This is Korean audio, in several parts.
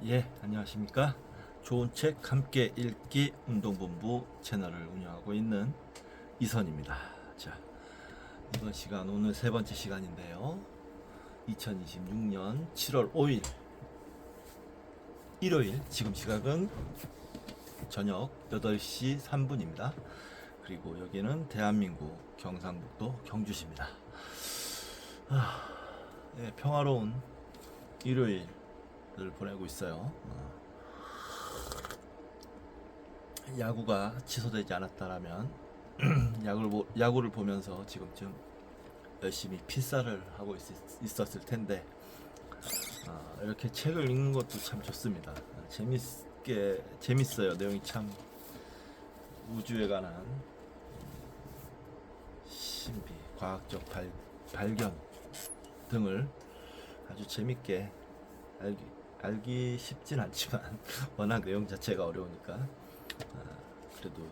예, 안녕하십니까. 좋은 책 함께 읽기 운동본부 채널을 운영하고 있는 이선입니다. 자, 이번 시간 오늘 세 번째 시간인데요. 2026년 7월 5일 일요일, 지금 시각은 저녁 8시 3분입니다. 그리고 여기는 대한민국 경상북도 경주시입니다. 예, 평화로운 일요일을 보내고 있어요. 야구가 취소되지 않았다라면 야구를 보면서 지금쯤 열심히 필사를 하고 있었을 텐데, 이렇게 책을 읽는 것도 참 좋습니다. 재밌어요. 내용이 참 우주에 관한 신비, 과학적 발견 등을 아주 재밌게 알기 쉽진 않지만 워낙 내용 자체가 어려우니까 그래도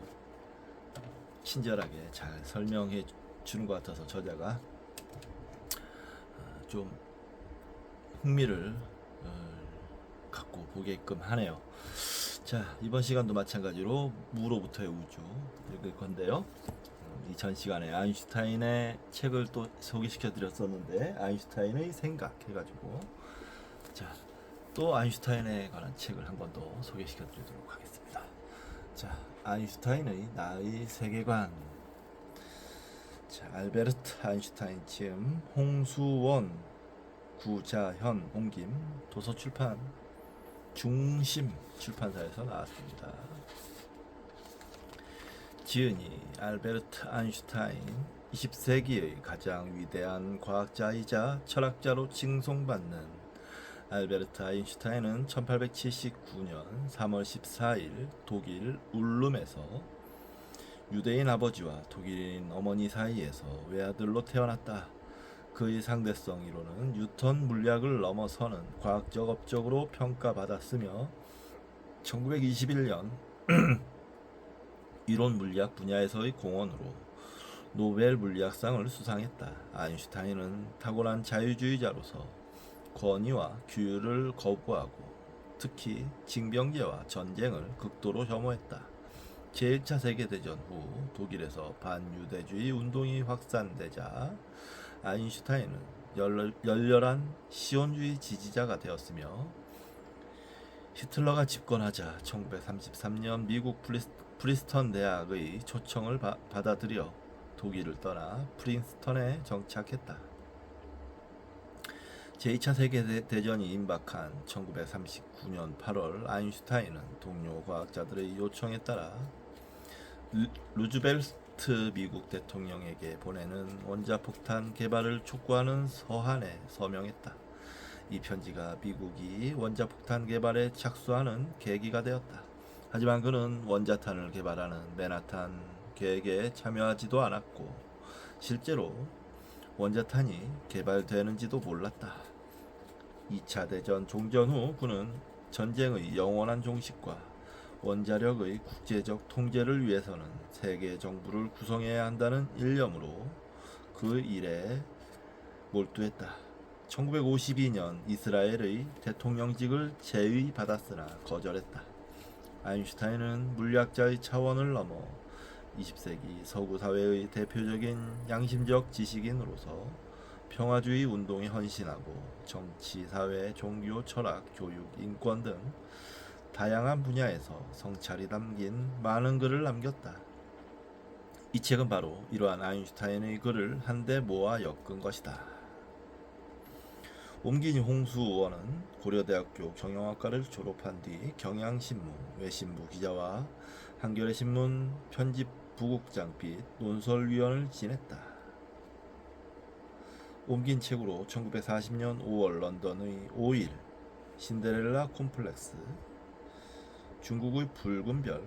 친절하게 잘 설명해 주는 것 같아서 저자가 좀 흥미를 갖고 보게끔 하네요. 자, 이번 시간도 마찬가지로 무로부터의 우주 읽을 건데요. 이전 시간에 아인슈타인의 책을 또 소개시켜 드렸었는데, 아인슈타인의 생각 해가지고, 자, 또 아인슈타인에 관한 책을 한 번 더 소개시켜 드리도록 하겠습니다. 자, 아인슈타인의 나의 세계관. 자, 알베르트 아인슈타인 지음, 홍수원, 구자현 옮김, 도서출판 중심 출판사에서 나왔습니다. 지은이 알베르트 아인슈타인, 20세기의 가장 위대한 과학자이자 철학자로 칭송받는 알베르트 아인슈타인은 1879년 3월 14일 독일 울룸에서 유대인 아버지와 독일인 어머니 사이에서 외아들로 태어났다. 그의 상대성 이론은 뉴턴 물리학을 넘어서는 과학적 업적으로 평가받았으며 1921년 이론 물리학 분야에서의 공헌으로 노벨 물리학상을 수상했다. 아인슈타인은 탁월한 자유주의자로서 권위와 규율을 거부하고 특히 징병제와 전쟁을 극도로 혐오했다. 제1차 세계대전 후 독일에서 반유대주의 운동이 확산되자 아인슈타인은 열렬한 시온주의 지지자가 되었으며, 히틀러가 집권하자 1933년 미국 프리스턴 대학의 초청을 받아들여 독일을 떠나 프린스턴에 정착했다. 제2차 세계대전이 임박한 1939년 8월 아인슈타인은 동료 과학자들의 요청에 따라 루즈벨트 미국 대통령에게 보내는 원자폭탄 개발을 촉구하는 서한에 서명했다. 이 편지가 미국이 원자폭탄 개발에 착수하는 계기가 되었다. 하지만 그는 원자탄을 개발하는 맨하탄 계획에 참여하지도 않았고 실제로 원자탄이 개발되는지도 몰랐다. 2차 대전 종전 후 그는 전쟁의 영원한 종식과 원자력의 국제적 통제를 위해서는 세계 정부를 구성해야 한다는 일념으로 그 일에 몰두했다. 1952년 이스라엘의 대통령직을 제의받았으나 거절했다. 아인슈타인은 물리학자의 차원을 넘어 20세기 서구 사회의 대표적인 양심적 지식인으로서 평화주의 운동에 헌신하고 정치, 사회, 종교, 철학, 교육, 인권 등 다양한 분야에서 성찰이 담긴 많은 글을 남겼다. 이 책은 바로 이러한 아인슈타인의 글을 한데 모아 엮은 것이다. 옮긴이 홍수원은 고려대학교 경영학과를 졸업한 뒤 경향신문, 외신부 기자와 한겨레신문 편집 부국장 및 논설위원을 지냈다. 옮긴 책으로 1940년 5월 런던의 5일, 신데렐라 콤플렉스, 중국의 붉은 별,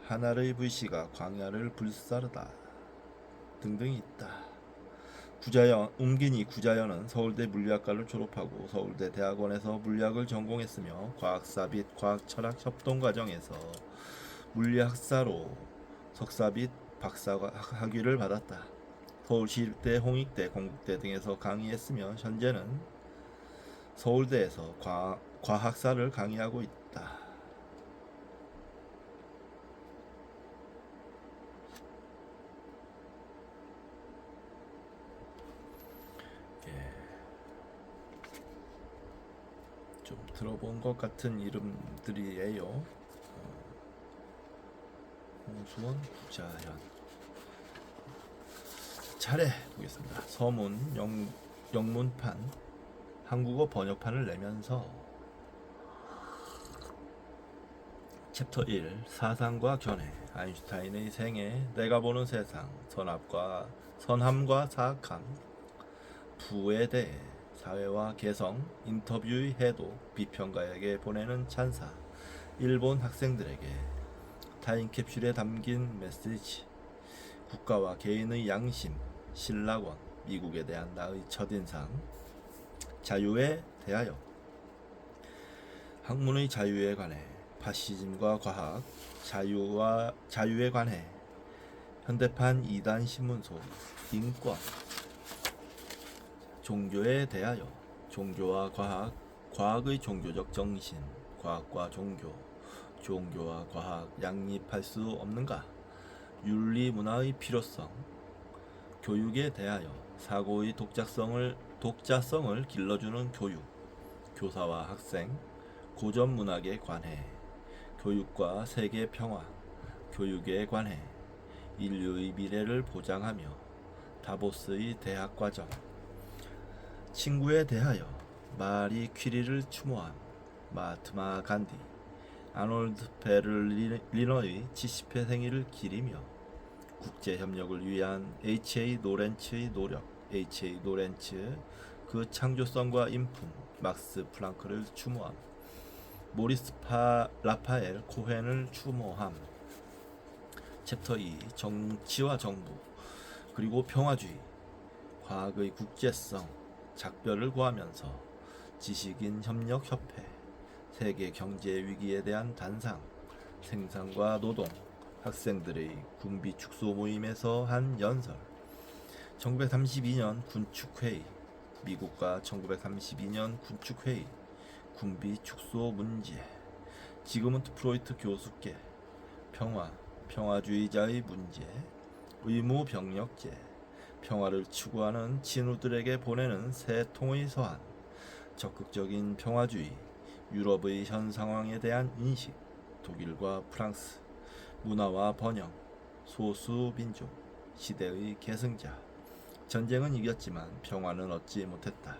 하늘의 불씨가 광야를 불사르다 등등이 있다. 옮긴이 구자연은 서울대 물리학과를 졸업하고 서울대 대학원에서 물리학을 전공했으며 과학사 및 과학철학 협동과정에서 물리학사로 석사 및 박사 학위를 받았다. 서울시립대, 홍익대, 공국대 등에서 강의했으며 현재는 서울대에서 과학사를 강의하고 있다. 예. 좀 들어본 것 같은 이름들이에요. 홍수원, 구자현. 차례 보겠습니다. 서문, 영문판, 한국어 번역판을 내면서 챕터 1 사상과 견해 아인슈타인의 생애 내가 보는 세상 선함과 사악함 부에 대해 사회와 개성 인터뷰의 해도 비평가에게 보내는 찬사 일본 학생들에게 타임캡슐에 담긴 메시지 국가와 개인의 양심 신라원 미국에 대한 나의 첫인상 자유에 대하여 학문의 자유에 관해 파시즘과 과학 자유에 관해 현대판 2단 신문소 인권 종교에 대하여 종교와 과학의 종교적 정신 과학과 종교와 과학 양립할 수 없는가 윤리 문화의 필요성 교육에 대하여 사고의 독자성을 길러주는 교육 교사와 학생 고전 문학에 관해 교육과 세계 평화 교육에 관해 인류의 미래를 보장하며 다보스의 대학 과정 친구에 대하여 마리 퀴리를 추모함 마하트마 간디 아놀드 베를리너의 70회 생일을 기리며 국제협력을 위한 H.A. 노렌츠의 노력 H.A. 노렌츠 그 창조성과 인품 막스 플랑크를 추모함 모리스 라파엘 코헨을 추모함 챕터 2 정치와 정부 그리고 평화주의 과학의 국제성 작별을 구하면서 지식인 협력협회 세계 경제 위기에 대한 단상 생산과 노동 학생들의 군비 축소 모임에서 한 연설 1932년 군축회의 미국과 1932년 군축회의 군비 축소 문제 지그문트 프로이트 교수께 평화주의자의 문제 의무병력제 평화를 추구하는 친구들에게 보내는 세 통의 서한 적극적인 평화주의 유럽의 현 상황에 대한 인식 독일과 프랑스 문화와 번영 소수민족 시대의 계승자 전쟁은 이겼지만 평화는 얻지 못했다.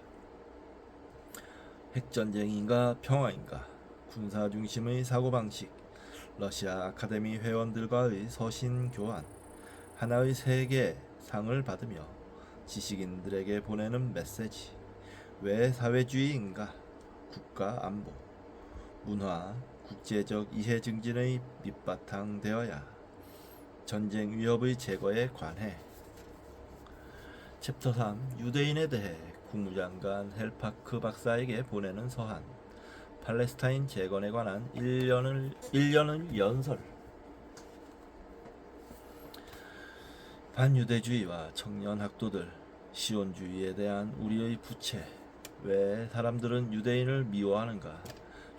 핵전쟁인가 평화인가 군사 중심의 사고방식 러시아 아카데미 회원들과의 서신 교환 하나의 세계상을 받으며 지식인들에게 보내는 메시지 왜 사회주의인가 국가 안보 문화 국제적 이해 증진의 밑바탕 되어야 전쟁 위협의 제거에 관해 챕터 3 유대인에 대해 국무장관 헬파크 박사에게 보내는 서한 팔레스타인 재건에 관한 1년을 연설 반유대주의와 청년 학도들 시온주의에 대한 우리의 부채 왜 사람들은 유대인을 미워하는가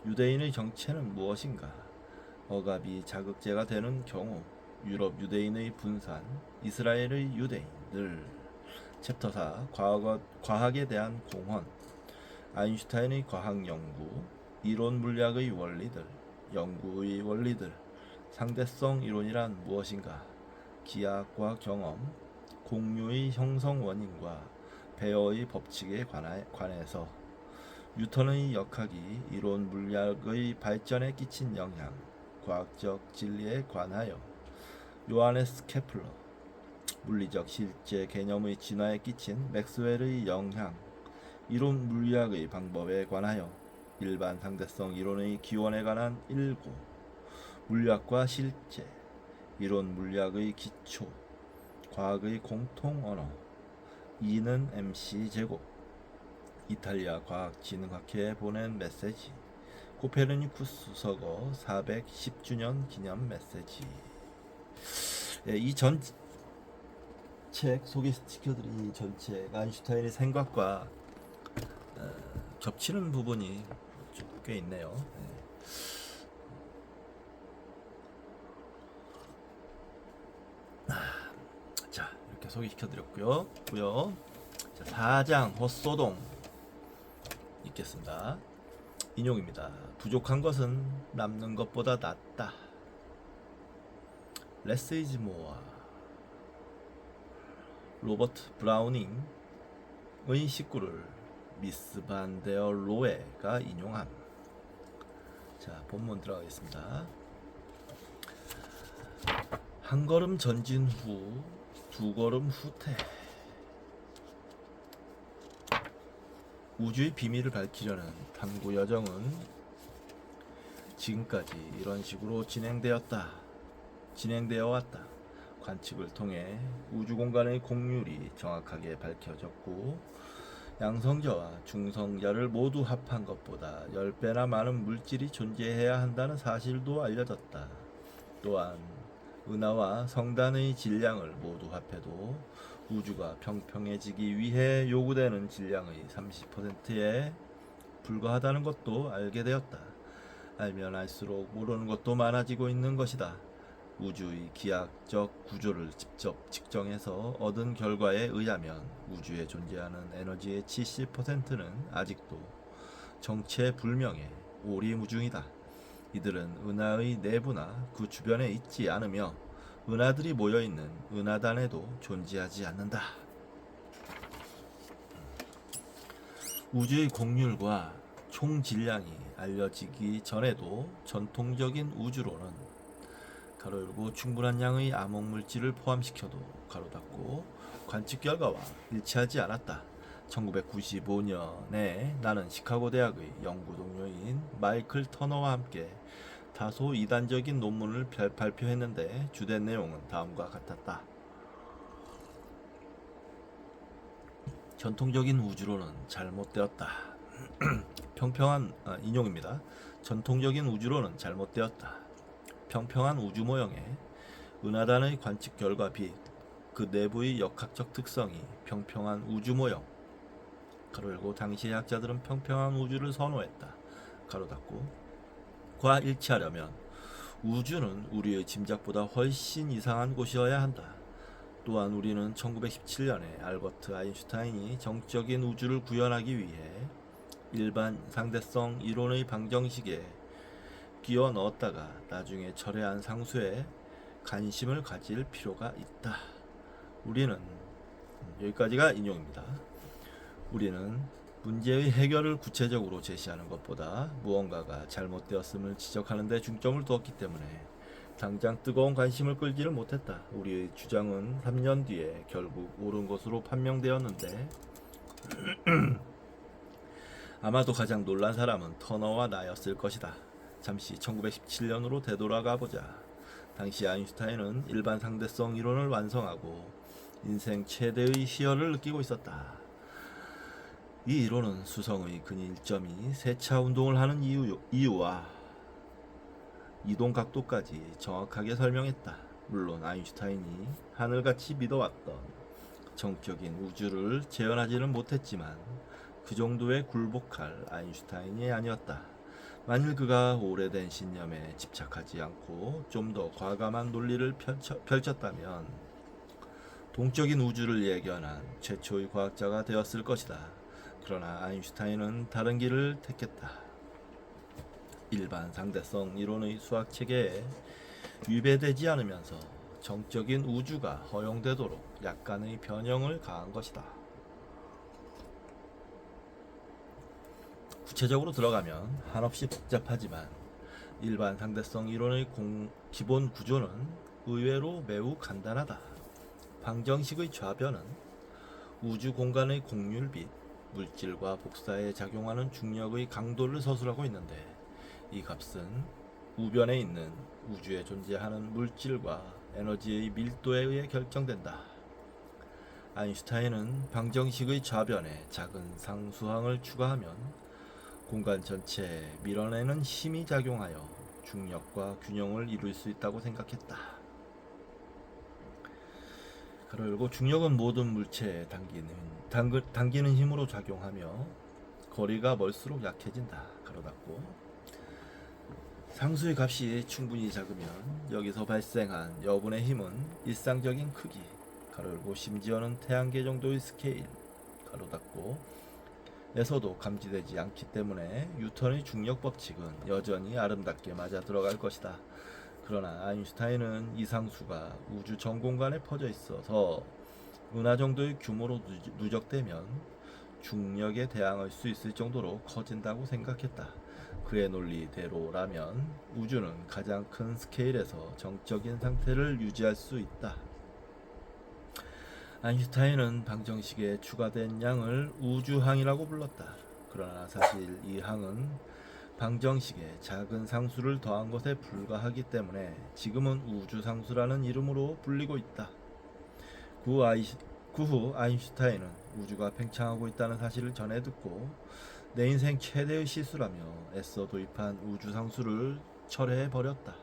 유대인의 정체는 무엇인가 억압이 자극제가 되는 경우 유럽 유대인의 분산 이스라엘의 유대인들 챕터 4 과학에 대한 공헌 아인슈타인의 과학연구 이론 물리학의 원리들 연구의 원리들 상대성 이론이란 무엇인가 기하학과 경험 공유의 형성 원인과 베어의 법칙에 관해서 뉴턴의 역학이 이론 물리학의 발전에 끼친 영향 과학적 진리에 관하여 요하네스 케플러 물리적 실제 개념의 진화에 끼친 맥스웰의 영향 이론 물리학의 방법에 관하여 일반 상대성 이론의 기원에 관한 일고 물리학과 실제 이론 물리학의 기초 과학의 공통 언어 E는 MC 제곱 이탈리아 과학진흥학회에 보낸 메시지 코페르니쿠스 서거 410주년 기념 메시지 이 전 책 소개시켜드린 이 전책 아인슈타인의 생각과 겹치는 부분이 꽤 있네요. 자, 이렇게 소개시켜 드렸고요. 자, 사장 헛소동 읽겠습니다. 인용입니다. 부족한 것은 남는 것보다 낫다. 레스 이즈 모어. 로버트 브라우닝의 식구를 미스 반 데어 로에가 인용함. 자, 본문 들어가겠습니다. 한 걸음 전진 후 두 걸음 후퇴. 우주의 비밀을 밝히려는 탐구 여정은 지금까지 이런 식으로 진행되어 왔다. 관측을 통해 우주 공간의 곡률이 정확하게 밝혀졌고, 양성자와 중성자를 모두 합한 것보다 10배나 많은 물질이 존재해야 한다는 사실도 알려졌다. 또한 은하와 성단의 질량을 모두 합해도 우주가 평평해지기 위해 요구되는 질량의 30%에 불과하다는 것도 알게 되었다. 알면 알수록 모르는 것도 많아지고 있는 것이다. 우주의 기하학적 구조를 직접 측정해서 얻은 결과에 의하면 우주에 존재하는 에너지의 70%는 아직도 정체불명의 오리무중이다. 이들은 은하의 내부나 그 주변에 있지 않으며 은하들이 모여있는 은하단에도 존재하지 않는다. 우주의 곡률과 총 질량이 알려지기 전에도 전통적인 우주론은 가로 열고 충분한 양의 암흑물질을 포함시켜도 가로 닫고 관측 결과와 일치하지 않았다. 1995년에 나는 시카고 대학의 연구 동료인 마이클 터너와 함께 다소 이단적인 논문을 발표했는데 주된 내용은 다음과 같았다. 전통적인 우주론은 잘못되었다. 인용입니다. 전통적인 우주론은 잘못되었다. 평평한 우주 모형에 은하단의 관측 결과 빛, 그 내부의 역학적 특성이 평평한 우주 모형, 가로 열고 당시의 학자들은 평평한 우주를 선호했다. 가로 닫고 과 일치하려면 우주는 우리의 짐작보다 훨씬 이상한 곳이어야 한다. 또한 우리는 1917년에 알버트 아인슈타인이 정적인 우주를 구현하기 위해 일반 상대성 이론의 방정식에 끼워 넣었다가 나중에 철회한 상수에 관심을 가질 필요가 있다. 우리는 여기까지가 인용입니다. 우리는 문제의 해결을 구체적으로 제시하는 것보다 무언가가 잘못되었음을 지적하는 데 중점을 두었기 때문에 당장 뜨거운 관심을 끌지를 못했다. 우리의 주장은 3년 뒤에 결국 옳은 것으로 판명되었는데 아마도 가장 놀란 사람은 터너와 나였을 것이다. 잠시 1917년으로 되돌아가 보자. 당시 아인슈타인은 일반 상대성 이론을 완성하고 인생 최대의 희열을 느끼고 있었다. 이 이론은 수성의 근위 1점이 세차 운동을 하는 이유와 이동 각도까지 정확하게 설명했다. 물론 아인슈타인이 하늘같이 믿어왔던 정적인 우주를 재현하지는 못했지만 그 정도에 굴복할 아인슈타인이 아니었다. 만일 그가 오래된 신념에 집착하지 않고 좀 더 과감한 논리를 펼쳤다면 동적인 우주를 예견한 최초의 과학자가 되었을 것이다. 그러나 아인슈타인은 다른 길을 택했다. 일반 상대성 이론의 수학 체계에 위배되지 않으면서 정적인 우주가 허용되도록 약간의 변형을 가한 것이다. 구체적으로 들어가면 한없이 복잡하지만 일반 상대성 이론의 기본 구조는 의외로 매우 간단하다. 방정식의 좌변은 우주 공간의 곡률 및 물질과 복사에 작용하는 중력의 강도를 서술하고 있는데, 이 값은 우변에 있는 우주에 존재하는 물질과 에너지의 밀도에 의해 결정된다. 아인슈타인은 방정식의 좌변에 작은 상수항을 추가하면 공간 전체에 밀어내는 힘이 작용하여 중력과 균형을 이룰 수 있다고 생각했다. 그리고 중력은 모든 물체에 당기는 힘으로 작용하며 거리가 멀수록 약해진다. 가로 닫고. 상수의 값이 충분히 작으면 여기서 발생한 여분의 힘은 일상적인 크기 가로 열고 심지어는 태양계 정도의 스케일 가로 닫고 에서도 감지되지 않기 때문에 뉴턴의 중력 법칙은 여전히 아름답게 맞아 들어갈 것이다. 그러나 아인슈타인은 이 상수가 우주 전 공간에 퍼져 있어서 은하 정도의 규모로 누적되면 중력에 대항할 수 있을 정도로 커진다고 생각했다. 그의 논리대로라면 우주는 가장 큰 스케일에서 정적인 상태를 유지할 수 있다. 아인슈타인은 방정식에 추가된 양을 우주항이라고 불렀다. 그러나 사실 이 항은 방정식에 작은 상수를 더한 것에 불과하기 때문에 지금은 우주상수라는 이름으로 불리고 있다. 그 후 아인슈타인은 우주가 팽창하고 있다는 사실을 전해 듣고 내 인생 최대의 실수라며 애써 도입한 우주상수를 철회해 버렸다.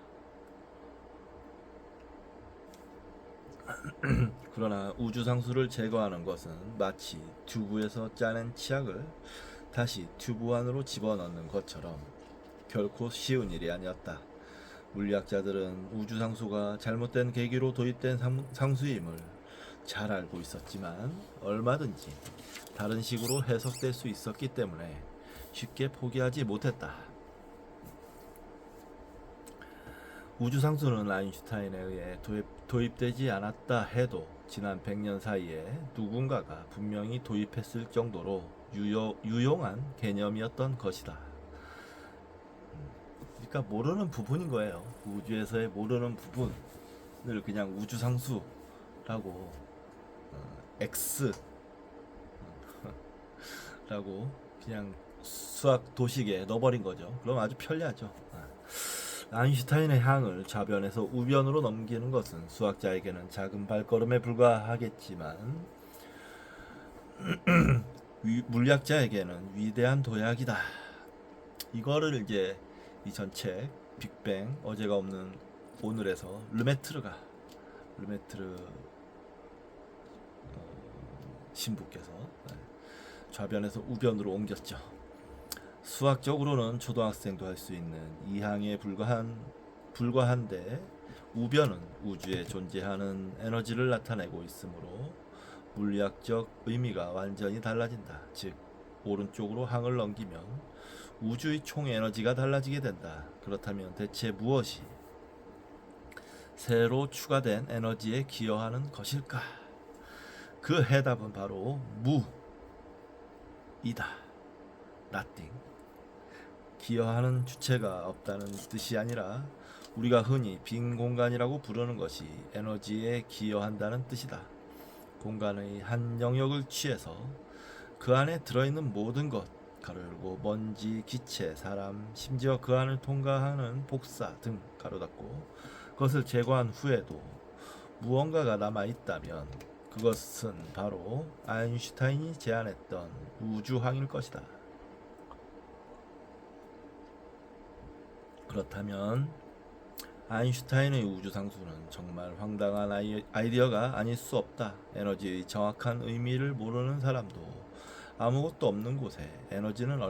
그러나 우주상수를 제거하는 것은 마치 튜브에서 짜낸 치약을 다시 튜브 안으로 집어넣는 것처럼 결코 쉬운 일이 아니었다. 물리학자들은 우주상수가 잘못된 계기로 도입된 상수임을 잘 알고 있었지만 얼마든지 다른 식으로 해석될 수 있었기 때문에 쉽게 포기하지 못했다. 우주상수는 아인슈타인에 의해 도입되지 않았다 해도 지난 100년 사이에 누군가가 분명히 도입했을 정도로 유용한 개념이었던 것이다. 그러니까 모르는 부분인 거예요. 우주에서의 모르는 부분을 그냥 우주상수라고 X라고 그냥 수학 도식에 넣어버린 거죠. 그럼 아주 편리하죠. 아인슈타인의 항을 좌변에서 우변으로 넘기는 것은 수학자에게는 작은 발걸음에 불과하겠지만 물리학자에게는 위대한 도약이다. 이거를 이제 이 전책 빅뱅 어제가 없는 오늘에서 르메트르 신부께서 좌변에서 우변으로 옮겼죠. 수학적으로는 초등학생도 할 수 있는 이 항에 불과한데 우변은 우주에 존재하는 에너지를 나타내고 있으므로 물리학적 의미가 완전히 달라진다. 즉 오른쪽으로 항을 넘기면 우주의 총 에너지가 달라지게 된다. 그렇다면 대체 무엇이 새로 추가된 에너지에 기여하는 것일까? 그 해답은 바로 무이다. nothing. 기여하는 주체가 없다는 뜻이 아니라 우리가 흔히 빈 공간이라고 부르는 것이 에너지에 기여한다는 뜻이다. 공간의 한 영역을 취해서 그 안에 들어있는 모든 것, 가로 열고 먼지, 기체, 사람, 심지어 그 안을 통과하는 복사 등 가로 닫고 그것을 제거한 후에도 무언가가 남아있다면 그것은 바로 아인슈타인이 제안했던 우주항일 것이다. 그렇다면 아인슈타인의 우주상수는 정말 황당한 아이디어가 아닐 수 없다. 에너지의 정확한 의미를 모르는 사람도 아무것도 없는 곳에 에너지는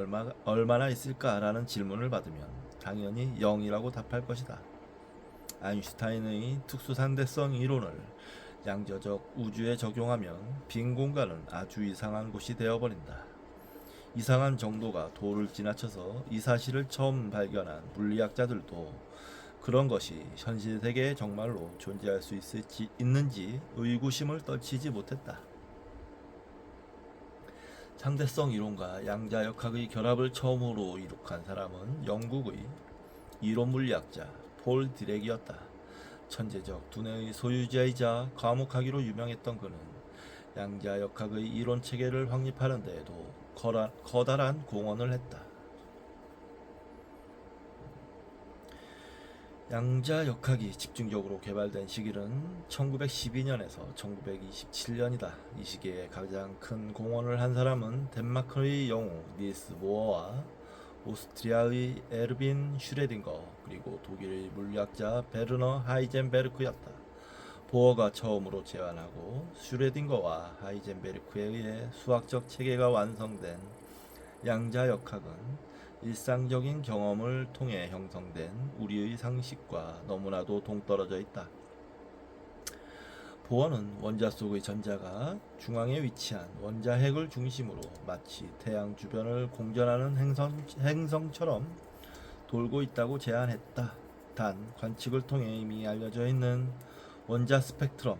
얼마나 있을까라는 질문을 받으면 당연히 0이라고 답할 것이다. 아인슈타인의 특수상대성 이론을 양자적 우주에 적용하면 빈 공간은 아주 이상한 곳이 되어버린다. 이상한 정도가 도를 지나쳐서 이 사실을 처음 발견한 물리학자들도 그런 것이 현실 세계에 정말로 존재할 수 있는지 의구심을 떨치지 못했다. 상대성 이론과 양자역학의 결합을 처음으로 이룩한 사람은 영국의 이론 물리학자 폴 디렉이었다. 천재적 두뇌의 소유자이자 과묵하기로 유명했던 그는 양자역학의 이론 체계를 확립하는 데에도 커다란 공헌을 했다. 양자역학이 집중적으로 개발된 시기는 1912년에서 1927년이다. 이 시기에 가장 큰 공헌을 한 사람은 덴마크의 영웅 닐스 보어와 오스트리아의 에르빈 슈레딩거 그리고 독일의 물리학자 베르너 하이젠베르크였다. 보어가 처음으로 제안하고 슈레딩거와 하이젠베르크에 의해 수학적 체계가 완성된 양자역학은 일상적인 경험을 통해 형성된 우리의 상식과 너무나도 동떨어져 있다. 보어는 원자 속의 전자가 중앙에 위치한 원자핵을 중심으로 마치 태양 주변을 공전하는 행성처럼 돌고 있다고 제안했다. 단 관측을 통해 이미 알려져 있는 원자 스펙트럼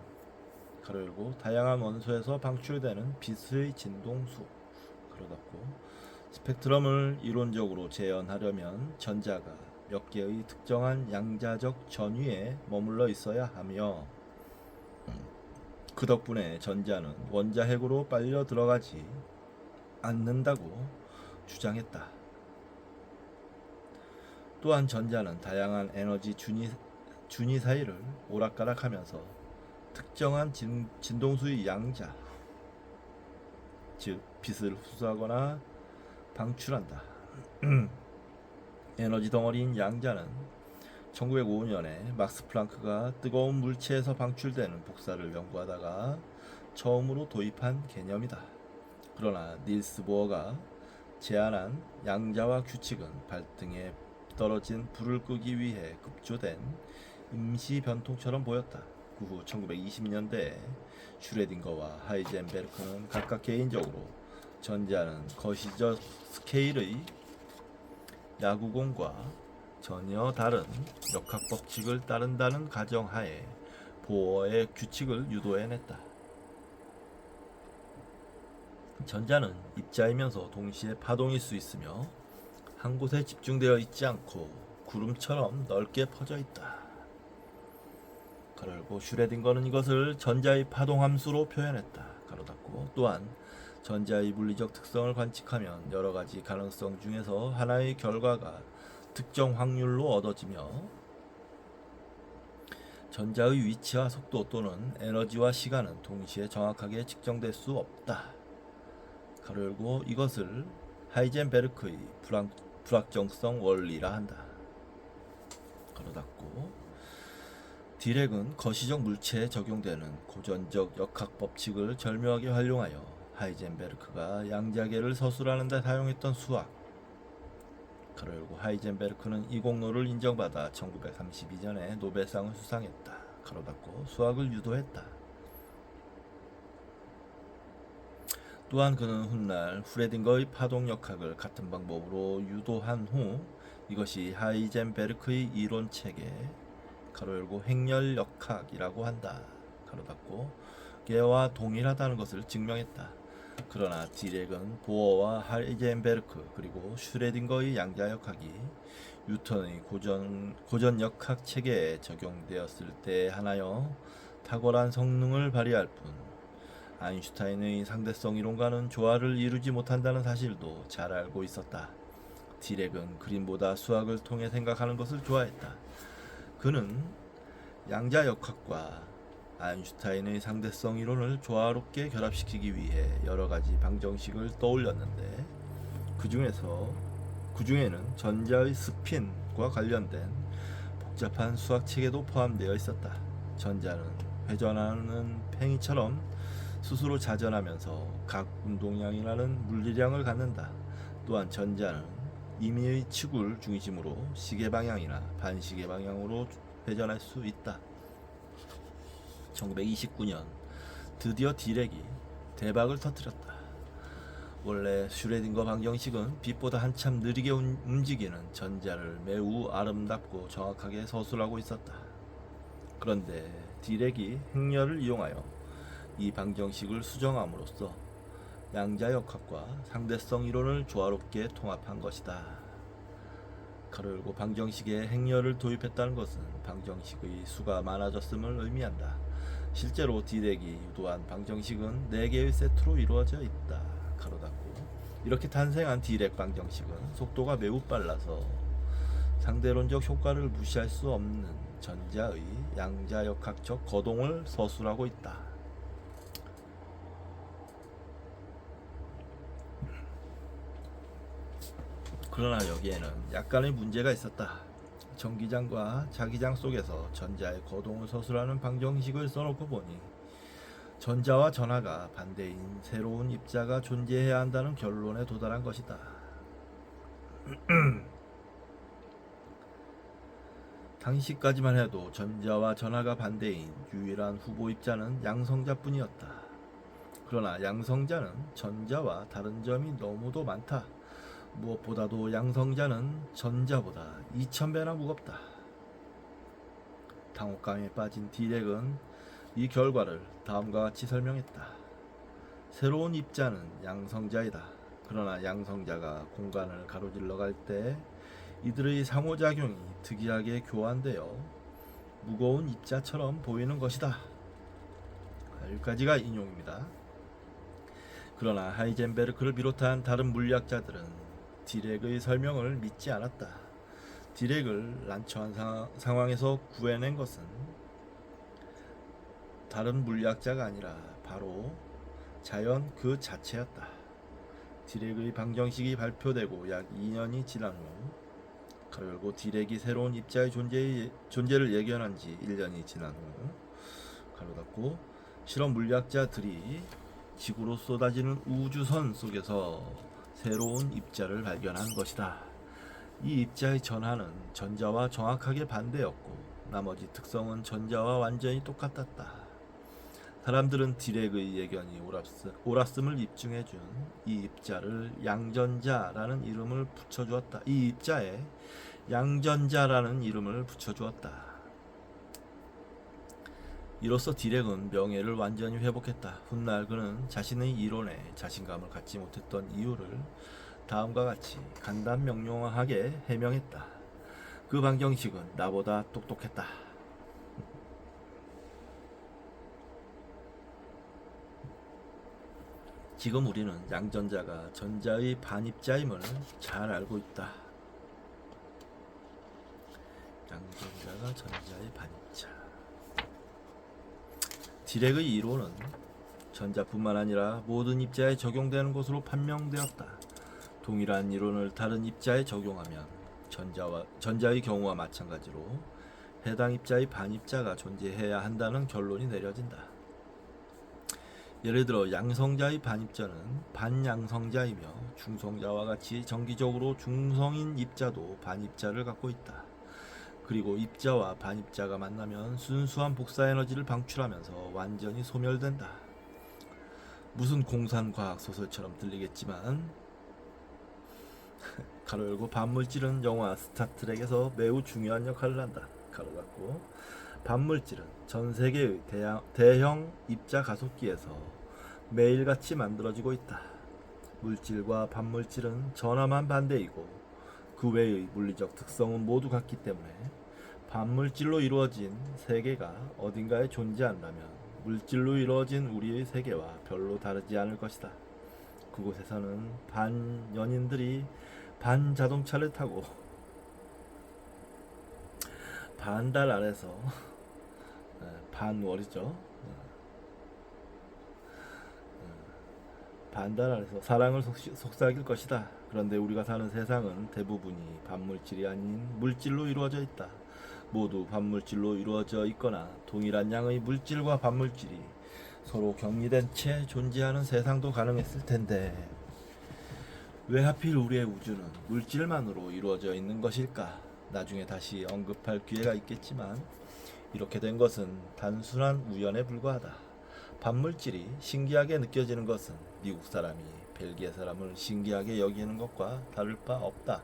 가로 다양한 원소에서 방출되는 빛의 진동수 가로 스펙트럼을 이론적으로 재현하려면 전자가 몇 개의 특정한 양자적 전위에 머물러 있어야 하며 그 덕분에 전자는 원자핵으로 빨려 들어가지 않는다고 주장했다. 또한 전자는 다양한 에너지 준위 사이를 오락가락하면서 특정한 진동수의 양자, 즉 빛을 흡수하거나 방출한다. 에너지 덩어리인 양자는 1905년에 막스 플랑크가 뜨거운 물체에서 방출되는 복사를 연구하다가 처음으로 도입한 개념이다. 그러나 닐스 보어가 제안한 양자와 규칙은 발등에 떨어진 불을 끄기 위해 급조된 임시 변통처럼 보였다. 그 후 1920년대에 슈레딩거와 하이젠베르크는 각각 개인적으로 전자는 거시적 스케일의 야구공과 전혀 다른 역학 법칙을 따른다는 가정하에 보어의 규칙을 유도해냈다. 전자는 입자이면서 동시에 파동일 수 있으며 한 곳에 집중되어 있지 않고 구름처럼 넓게 퍼져 있다. 그리고 슈레딩거는 이것을 전자의 파동 함수로 표현했다. 가로 닫고 또한 전자의 물리적 특성을 관측하면 여러 가지 가능성 중에서 하나의 결과가 특정 확률로 얻어지며 전자의 위치와 속도 또는 에너지와 시간은 동시에 정확하게 측정될 수 없다. 가로 열고 이것을 하이젠베르크의 불확정성 원리라 한다. 가로 닫고 디렉은 거시적 물체에 적용되는 고전적 역학 법칙을 절묘하게 활용하여 하이젠베르크가 양자계를 서술하는 데 사용했던 수학 가로 열고 하이젠베르크는 이 공로를 인정받아 1932년에 노벨상을 수상했다. 가로 닫고 수학을 유도했다. 또한 그는 훗날 후레딩거의 파동 역학을 같은 방법으로 유도한 후 이것이 하이젠베르크의 이론체계 가로 열고 행렬 역학이라고 한다. 가로 닫고 걔와 동일하다는 것을 증명했다. 그러나 디렉은 보어와 하이젠베르크 그리고 슈레딩거의 양자역학이 뉴턴의 고전 역학 체계에 적용되었을 때 하나여 탁월한 성능을 발휘할 뿐 아인슈타인의 상대성 이론과는 조화를 이루지 못한다는 사실도 잘 알고 있었다. 디렉은 그림보다 수학을 통해 생각하는 것을 좋아했다. 그는 양자역학과 아인슈타인의 상대성 이론을 조화롭게 결합시키기 위해 여러 가지 방정식을 떠올렸는데 그 중에는 전자의 스핀과 관련된 복잡한 수학 체계도 포함되어 있었다. 전자는 회전하는 팽이처럼 스스로 자전하면서 각 운동량이라는 물리량을 갖는다. 또한 전자는 임의의 측을 중심으로 시계 방향이나 반시계 방향으로 회전할 수 있다. 1929년 드디어 디렉이 대박을 터뜨렸다. 원래 슈레딩거 방정식은 빛보다 한참 느리게 움직이는 전자를 매우 아름답고 정확하게 서술하고 있었다. 그런데 디렉이 행렬을 이용하여 이 방정식을 수정함으로써 양자역학과 상대성 이론을 조화롭게 통합한 것이다. 가로 열고 방정식에 행렬을 도입했다는 것은 방정식의 수가 많아졌음을 의미한다. 실제로 디렉이 유도한 방정식은 4개의 세트로 이루어져 있다. 가로 닫고 이렇게 탄생한 디렉 방정식은 속도가 매우 빨라서 상대론적 효과를 무시할 수 없는 전자의 양자역학적 거동을 서술하고 있다. 그러나 여기에는 약간의 문제가 있었다. 전기장과 자기장 속에서 전자의 거동을 서술하는 방정식을 써놓고 보니 전자와 전하가 반대인 새로운 입자가 존재해야 한다는 결론에 도달한 것이다. 당시까지만 해도 전자와 전하가 반대인 유일한 후보 입자는 양성자뿐이었다. 그러나 양성자는 전자와 다른 점이 너무도 많다. 무엇보다도 양성자는 전자보다 2000배나 무겁다. 당혹감에 빠진 디렉은 이 결과를 다음과 같이 설명했다. 새로운 입자는 양성자이다. 그러나 양성자가 공간을 가로질러 갈 때 이들의 상호작용이 특이하게 교환되어 무거운 입자처럼 보이는 것이다. 여기까지가 인용입니다. 그러나 하이젠베르크를 비롯한 다른 물리학자들은 디렉의 설명을 믿지 않았다. 디렉을 난처한 상황에서 구해낸 것은 다른 물리학자가 아니라 바로 자연 그 자체였다. 디렉의 방정식이 발표되고 약 2년이 지난 후 가로 열고 디렉이 새로운 입자의 존재를 예견한 지 1년이 지난 후 가로 닫고 실험 물리학자들이 지구로 쏟아지는 우주선 속에서 새로운 입자를 발견한 것이다. 이 입자의 전하는 전자와 정확하게 반대였고 나머지 특성은 전자와 완전히 똑같았다. 사람들은 디렉의 예견이 옳았음을 입증해준 이 입자를 양전자라는 이름을 붙여주었다. 이 입자에 양전자라는 이름을 붙여주었다. 이로써 디렉은 명예를 완전히 회복했다. 훗날 그는 자신의 이론에 자신감을 갖지 못했던 이유를 다음과 같이 간단명료하게 해명했다. 그 방정식은 나보다 똑똑했다. 지금 우리는 양전자가 전자의 반입자임을 잘 알고 있다. 양전자가 전자의 반입자. 디렉의 이론은 전자뿐만 아니라 모든 입자에 적용되는 것으로 판명되었다. 동일한 이론을 다른 입자에 적용하면 전자의 경우와 마찬가지로 해당 입자의 반입자가 존재해야 한다는 결론이 내려진다. 예를 들어 양성자의 반입자는 반양성자이며 중성자와 같이 정기적으로 중성인 입자도 반입자를 갖고 있다. 그리고 입자와 반입자가 만나면 순수한 복사 에너지를 방출하면서 완전히 소멸된다. 무슨 공상과학 소설처럼 들리겠지만 가로 열고 반물질은 영화 스타트rek에서 매우 중요한 역할을 한다. 가로 닫고 반물질은 전 세계의 대형 입자 가속기에서 매일같이 만들어지고 있다. 물질과 반물질은 전하만 반대이고 그 외의 물리적 특성은 모두 같기 때문에 반물질로 이루어진 세계가 어딘가에 존재한다면 물질로 이루어진 우리의 세계와 별로 다르지 않을 것이다. 그곳에서는 반연인들이 반자동차를 타고 반달 아래서 반월이죠. 반달 아래서 사랑을 속삭일 것이다. 그런데 우리가 사는 세상은 대부분이 반물질이 아닌 물질로 이루어져 있다. 모두 반물질로 이루어져 있거나 동일한 양의 물질과 반물질이 서로 격리된 채 존재하는 세상도 가능했을 텐데 왜 하필 우리의 우주는 물질만으로 이루어져 있는 것일까? 나중에 다시 언급할 기회가 있겠지만 이렇게 된 것은 단순한 우연에 불과하다. 반물질이 신기하게 느껴지는 것은 미국 사람이 벨기에 사람을 신기하게 여기는 것과 다를 바 없다.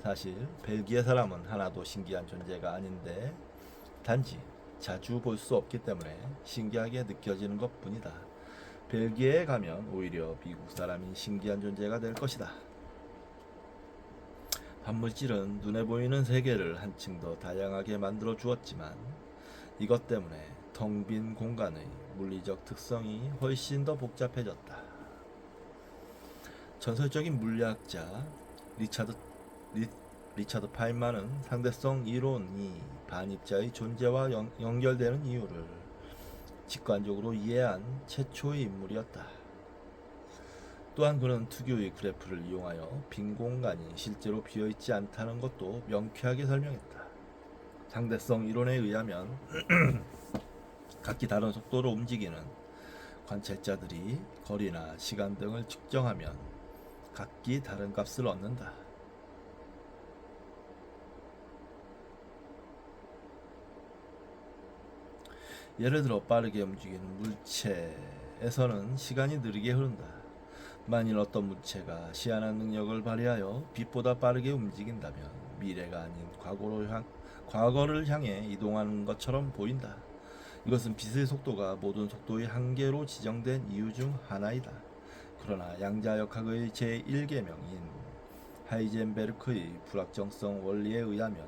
사실 벨기에 사람은 하나도 신기한 존재가 아닌데 단지 자주 볼 수 없기 때문에 신기하게 느껴지는 것뿐이다. 벨기에에 가면 오히려 미국 사람이 신기한 존재가 될 것이다. 반물질은 눈에 보이는 세계를 한층 더 다양하게 만들어 주었지만 이것 때문에 텅 빈 공간의 물리적 특성이 훨씬 더 복잡해졌다. 전설적인 물리학자 리차드 파인만은 상대성 이론이 반입자의 존재와 연결되는 이유를 직관적으로 이해한 최초의 인물이었다. 또한 그는 특유의 그래프를 이용하여 빈 공간이 실제로 비어있지 않다는 것도 명쾌하게 설명했다. 상대성 이론에 의하면 각기 다른 속도로 움직이는 관찰자들이 거리나 시간 등을 측정하면 각기 다른 값을 얻는다. 예를 들어 빠르게 움직이는 물체에서는 시간이 느리게 흐른다. 만일 어떤 물체가 시한한 능력을 발휘하여 빛보다 빠르게 움직인다면 미래가 아닌 과거를 향해 이동하는 것처럼 보인다. 이것은 빛의 속도가 모든 속도의 한계로 지정된 이유 중 하나이다. 그러나 양자역학의 제1계명인 하이젠베르크의 불확정성 원리에 의하면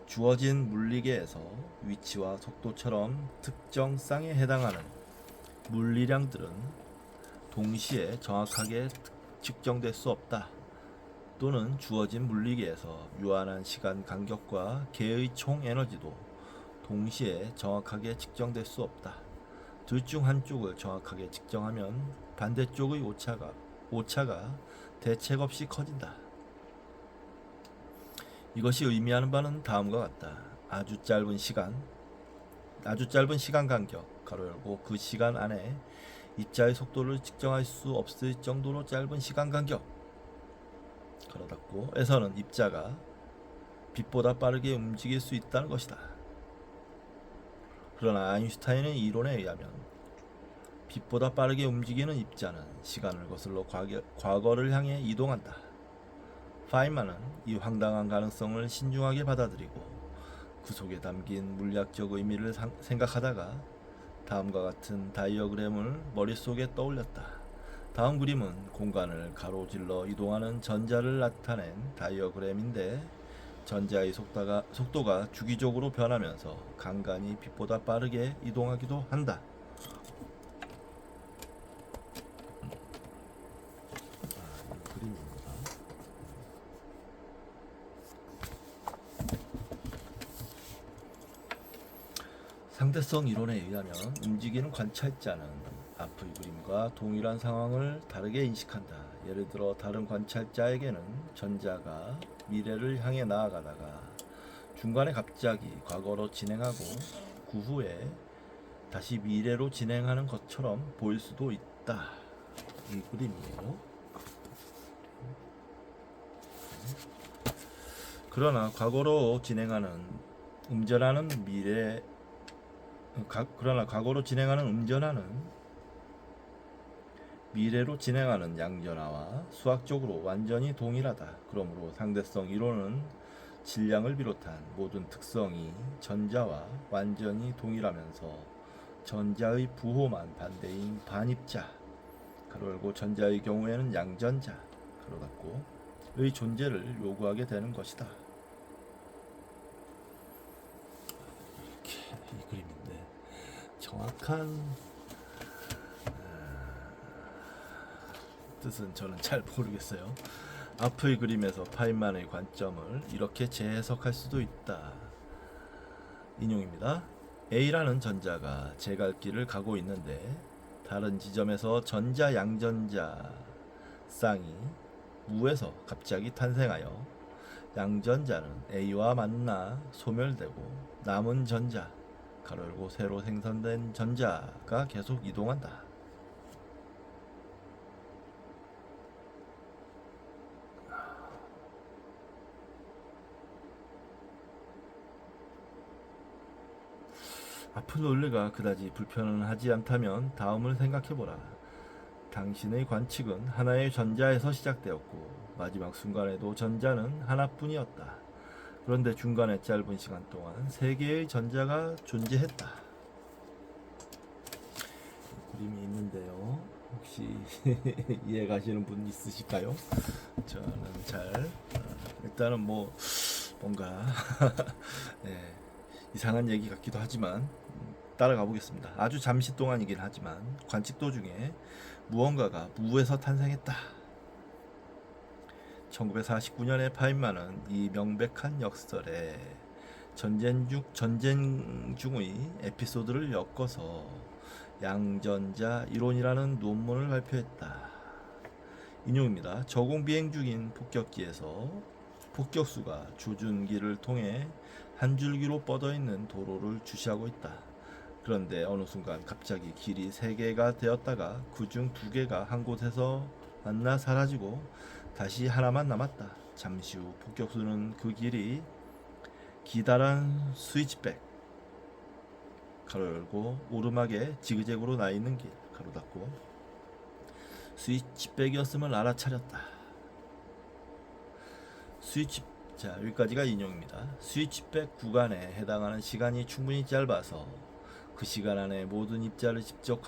주어진 물리계에서 위치와 속도처럼 특정 쌍에 해당하는 물리량들은 동시에 정확하게 측정될 수 없다. 또는 주어진 물리계에서 유한한 시간 간격과 계의 총 에너지도 동시에 정확하게 측정될 수 없다. 둘 중 한쪽을 정확하게 측정하면 반대쪽의 오차가 대책 없이 커진다. 이것이 의미하는 바는 다음과 같다. 아주 짧은 시간 간격 가로 열고 그 시간 안에 입자의 속도를 측정할 수 없을 정도로 짧은 시간 간격 가로 닫고 에서는 입자가 빛보다 빠르게 움직일 수 있다는 것이다. 그러나 아인슈타인의 이론에 의하면 빛보다 빠르게 움직이는 입자는 시간을 거슬러 과거를 향해 이동한다. 파인만은 이 황당한 가능성을 신중하게 받아들이고 그 속에 담긴 물리학적 의미를 생각하다가 다음과 같은 다이어그램을 머릿속에 떠올렸다. 다음 그림은 공간을 가로질러 이동하는 전자를 나타낸 다이어그램인데 전자의 속도가 주기적으로 변하면서 간간히 빛보다 빠르게 이동하기도 한다. 그림입니다. 상대성 이론에 의하면 움직이는 관찰자는 앞의 그림과 동일한 상황을 다르게 인식한다. 예를 들어 다른 관찰자에게는 전자가 미래를 향해 나아가다가 중간에 갑자기 과거로 진행하고 그 후에 다시 미래로 진행하는 것처럼 보일 수도 있다. 이 그림이에요. 그러나 과거로 진행하는 음전하는 미래로 진행하는 양전하와 수학적으로 완전히 동일하다. 그러므로 상대성 이론은 질량을 비롯한 모든 특성이 전자와 완전히 동일하면서 전자의 부호만 반대인 반입자 가로 열고 전자의 경우에는 양전자 가로 닫고의 존재를 요구하게 되는 것이다. 이렇게 이 그림인데 정확한 뜻은 저는 잘 모르겠어요. 앞의 그림에서 파인만의 관점을 이렇게 재해석할 수도 있다. 인용입니다. A라는 전자가 제 갈 길을 가고 있는데 다른 지점에서 전자 양전자 쌍이 무에서 갑자기 탄생하여 양전자는 A와 만나 소멸되고 남은 전자 가로 열고 새로 생성된 전자가 계속 이동한다. 앞의 논리가 그다지 불편하지 않다면 다음을 생각해보라. 당신의 관측은 하나의 전자에서 시작되었고 마지막 순간에도 전자는 하나뿐이었다. 그런데 중간에 짧은 시간 동안 세 개의 전자가 존재했다. 그림이 있는데요. 혹시 이해 가시는 분 있으실까요? 저는 잘 일단은 뭔가 네, 이상한 얘기 같기도 하지만 따라가 보겠습니다. 아주 잠시 동안이긴 하지만 관측 도중에 무언가가 무에서 탄생했다. 1949년에 파인만은 이 명백한 역설에 전쟁 중의 에피소드를 엮어서 양전자 이론이라는 논문을 발표했다. 인용입니다. 저공 비행 중인 폭격기에서 폭격수가 조준기를 통해 한 줄기로 뻗어 있는 도로를 주시하고 있다. 그런데 어느 순간 갑자기 길이 3개가 되었다가 그중 2개가 한 곳에서 만나 사라지고 다시 하나만 남았다. 잠시 후 폭격수는 그 길이 기다란 스위치백 가로 열고 오르막에 지그재그로 나 있는 길 가로 닫고 스위치백이었음을 알아차렸다. 자, 여기까지가 인용입니다. 스위치백 구간에 해당하는 시간이 충분히 짧아서 그 시간 안에 모든 입자를 직접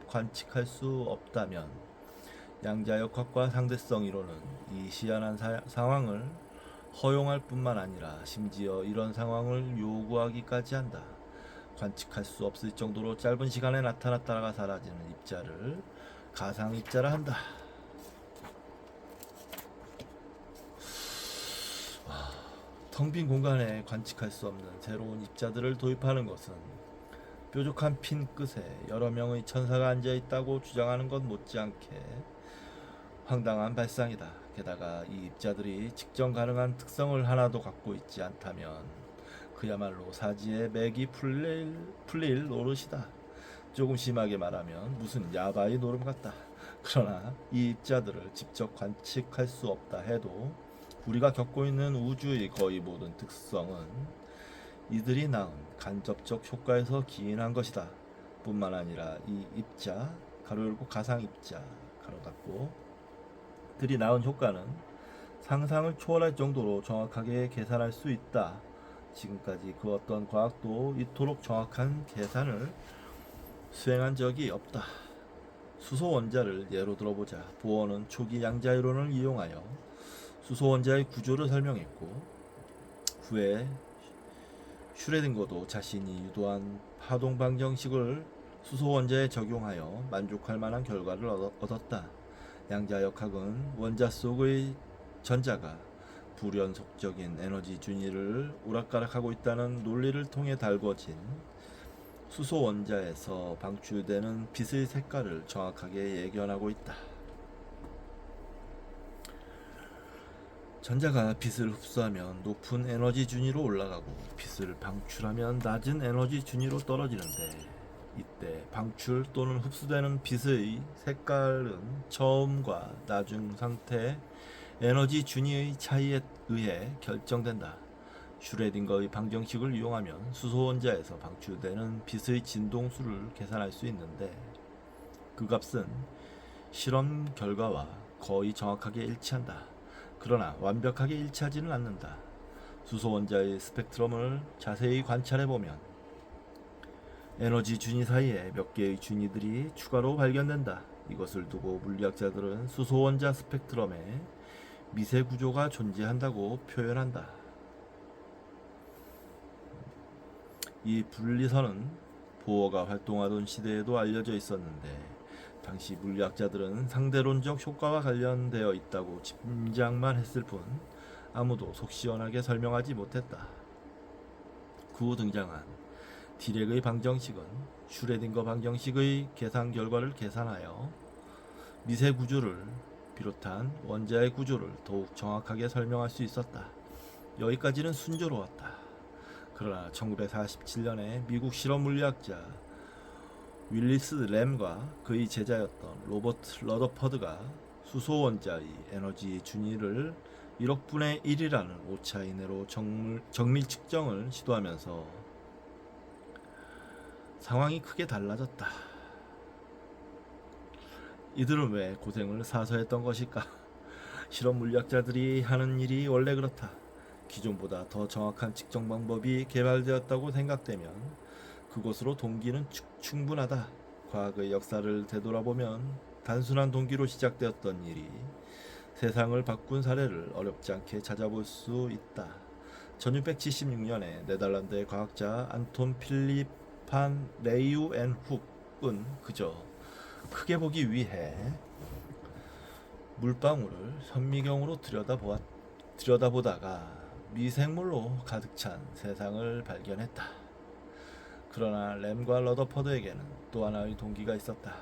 관측할 수 없다면 양자역학과 상대성 이론은 이 시한한 상황을 허용할 뿐만 아니라 심지어 이런 상황을 요구하기까지 한다. 관측할 수 없을 정도로 짧은 시간에 나타났다가 사라지는 입자를 가상 입자라 한다. 텅 빈 공간에 관측할 수 없는 새로운 입자들을 도입하는 것은 뾰족한 핀 끝에 여러 명의 천사가 앉아 있다고 주장하는 것 못지않게 황당한 발상이다. 게다가 이 입자들이 측정 가능한 특성을 하나도 갖고 있지 않다면 그야말로 사지의 맥이 풀릴 노릇이다. 조금 심하게 말하면 무슨 야바이 노름 같다. 그러나 이 입자들을 직접 관측할 수 없다 해도 우리가 겪고 있는 우주의 거의 모든 특성은 이들이 낳은 간접적 효과에서 기인한 것이다. 뿐만 아니라 이 입자 가로 열고 가상 입자 가로 닫고 들이 낳은 효과는 상상을 초월할 정도로 정확하게 계산할 수 있다. 지금까지 그 어떤 과학도 이토록 정확한 계산을 수행한 적이 없다. 수소 원자를 예로 들어보자. 보어는 초기 양자 이론을 이용하여 수소 원자의 구조를 설명했고 후에 슈레딩거도 자신이 유도한 파동 방정식을 수소 원자에 적용하여 만족할 만한 결과를 얻었다. 양자역학은 원자 속의 전자가 불연속적인 에너지 준위를 오락가락하고 있다는 논리를 통해 달궈진 수소 원자에서 방출되는 빛의 색깔을 정확하게 예견하고 있다. 전자가 빛을 흡수하면 높은 에너지 준위로 올라가고 빛을 방출하면 낮은 에너지 준위로 떨어지는데 이때 방출 또는 흡수되는 빛의 색깔은 처음과 나중 상태 에너지 준위의 차이에 의해 결정된다. 슈레딩거의 방정식을 이용하면 수소 원자에서 방출되는 빛의 진동수를 계산할 수 있는데 그 값은 실험 결과와 거의 정확하게 일치한다. 그러나 완벽하게 일치하지는 않는다. 수소 원자의 스펙트럼을 자세히 관찰해보면 에너지 준위 사이에 몇 개의 준위들이 추가로 발견된다. 이것을 두고 물리학자들은 수소 원자 스펙트럼에 미세 구조가 존재한다고 표현한다. 이 분리선은 보어가 활동하던 시대에도 알려져 있었는데 당시 물리학자들은 상대론적 효과와 관련되어 있다고 짐작만 했을 뿐 아무도 속 시원하게 설명하지 못했다. 그 후 등장한 디렉의 방정식은 슈레딩거 방정식의 계산 결과를 계산하여 미세 구조를 비롯한 원자의 구조를 더욱 정확하게 설명할 수 있었다. 여기까지는 순조로웠다. 그러나 1947년에 미국 실험 물리학자 윌리스 램과 그의 제자였던 로버트 러더퍼드가 수소 원자의 에너지 준위를 1억 분의 1이라는 오차 이내로 정밀 측정을 시도하면서 상황이 크게 달라졌다. 이들은 왜 고생을 사서 했던 것일까? 실험 물리학자들이 하는 일이 원래 그렇다. 기존보다 더 정확한 측정 방법이 개발되었다고 생각되면 그것으로 동기는 충분하다. 과학의 역사를 되돌아보면 단순한 동기로 시작되었던 일이 세상을 바꾼 사례를 어렵지 않게 찾아볼 수 있다. 1676년에 네덜란드의 과학자 안톤 필립 판 레이우엔훅은 그저 크게 보기 위해 물방울을 현미경으로 들여다보다가 미생물로 가득 찬 세상을 발견했다. 그러나 램과 러더퍼드에게는 또 하나의 동기가 있었다.